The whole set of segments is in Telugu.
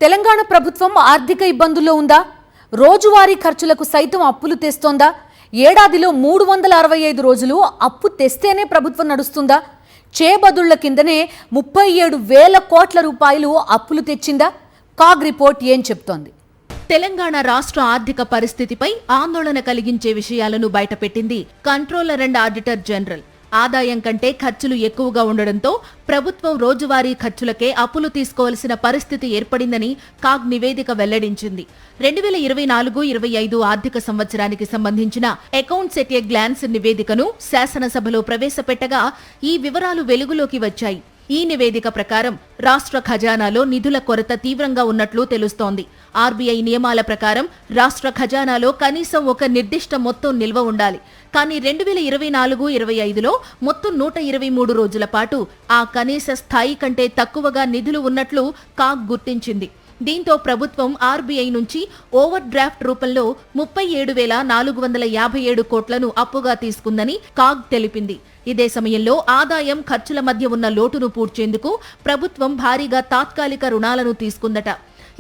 తెలంగాణ ప్రభుత్వం ఆర్థిక ఇబ్బందుల్లో ఉందా? రోజువారీ ఖర్చులకు సైతం అప్పులు తెస్తోందా? ఏడాదిలో 365 రోజులు అప్పు తెస్తేనే ప్రభుత్వం నడుస్తుందా? చేబదుళ్ల కిందనే 37,000 కోట్ల రూపాయలు అప్పులు తెచ్చిందా? కాగ్ రిపోర్ట్ ఏం చెప్తోంది? తెలంగాణ రాష్ట్ర ఆర్థిక పరిస్థితిపై ఆందోళన కలిగించే విషయాలను బయటపెట్టింది కంట్రోలర్ అండ్ ఆడిటర్ జనరల్. ఆదాయం కంటే ఖర్చులు ఎక్కువగా ఉండడంతో ప్రభుత్వం రోజువారీ ఖర్చులకే అప్పులు తీసుకోవాల్సిన పరిస్థితి ఏర్పడిందని కాగ్ నివేదిక వెల్లడించింది. 2024-25 ఆర్థిక సంవత్సరానికి సంబంధించిన అకౌంట్స్ ఎట్ ఎ గ్లాన్స్ నివేదికను శాసనసభలో ప్రవేశపెట్టగా ఈ వివరాలు వెలుగులోకి వచ్చాయి. ఈ నివేదిక ప్రకారం రాష్ట్ర ఖజానాలో నిధుల కొరత తీవ్రంగా ఉన్నట్లు తెలుస్తోంది. ఆర్బీఐ నియమాల ప్రకారం రాష్ట్ర ఖజానాలో కనీసం ఒక నిర్దిష్ట మొత్తం నిల్వ ఉండాలి. కానీ 2024-25లో మొత్తం 123 రోజుల పాటు ఆ కనీస స్థాయి కంటే తక్కువగా నిధులు ఉన్నట్లు కాగ్ గుర్తించింది. దీంతో ప్రభుత్వం ఆర్బీఐ నుంచి ఓవర్ డ్రాఫ్ట్ రూపంలో 37,457 కోట్లను అప్పుగా తీసుకుందని కాగ్ తెలిపింది. ఇదే సమయంలో ఆదాయం ఖర్చుల మధ్య ఉన్న లోటును పూడ్చేందుకు ప్రభుత్వం భారీగా తాత్కాలిక రుణాలను తీసుకుందట.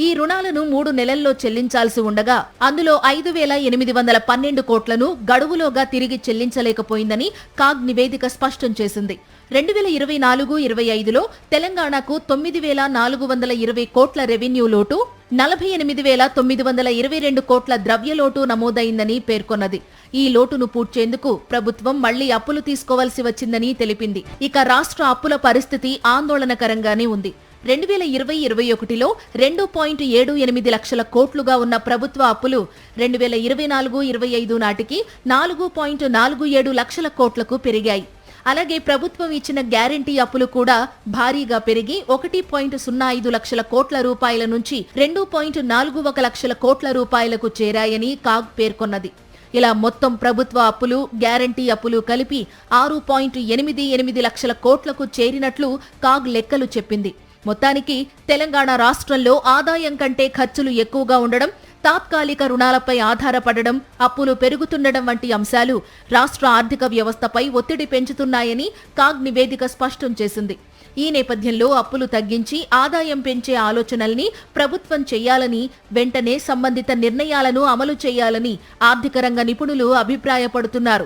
ఈ రుణాలను 3 నెలల్లో చెల్లించాల్సి ఉండగా అందులో 5,812 కోట్లను గడువులోగా తిరిగి చెల్లించలేకపోయిందని కాగ్ నివేదిక స్పష్టం చేసింది. 2024-25లో తెలంగాణకు 9,420 కోట్ల రెవెన్యూ లోటు, 48,922 కోట్ల ద్రవ్యలోటు నమోదైందని పేర్కొన్నది. ఈ లోటును పూడ్చేందుకు ప్రభుత్వం మళ్లీ అప్పులు తీసుకోవాల్సి వచ్చిందని తెలిపింది. ఇక రాష్ట్ర అప్పుల పరిస్థితి ఆందోళనకరంగానే ఉంది. 2020-21లో 2.78 లక్షల కోట్లుగా ఉన్న ప్రభుత్వ అప్పులు 2024-25 నాటికి 4.47 లక్షల కోట్లకు పెరిగాయి. అలాగే ప్రభుత్వం ఇచ్చిన గ్యారంటీ అప్పులు కూడా భారీగా పెరిగి 1.05 లక్షల కోట్ల రూపాయల నుంచి 2.41 లక్షల కోట్ల రూపాయలకు చేరాయని కాగ్ పేర్కొన్నది. ఇలా మొత్తం ప్రభుత్వ అప్పులు, గ్యారంటీ అప్పులు కలిపి 6.88 లక్షల కోట్లకు చేరినట్లు కాగ్ లెక్కలు చెప్పింది. మొత్తానికి తెలంగాణ రాష్ట్రంలో ఆదాయం కంటే ఖర్చులు ఎక్కువగా ఉండడం, తాత్కాలిక రుణాలపై ఆధారపడడం, అప్పులు పెరుగుతుండడం వంటి అంశాలు రాష్ట్ర ఆర్థిక వ్యవస్థపై ఒత్తిడి పెంచుతున్నాయని కాగ్ నివేదిక స్పష్టం చేసింది. ఈ నేపథ్యంలో అప్పులు తగ్గించి ఆదాయం పెంచే ఆలోచనల్ని ప్రభుత్వం చేయాలని, వెంటనే సంబంధిత నిర్ణయాలను అమలు చేయాలని ఆర్థిక రంగ నిపుణులు అభిప్రాయపడుతున్నారు.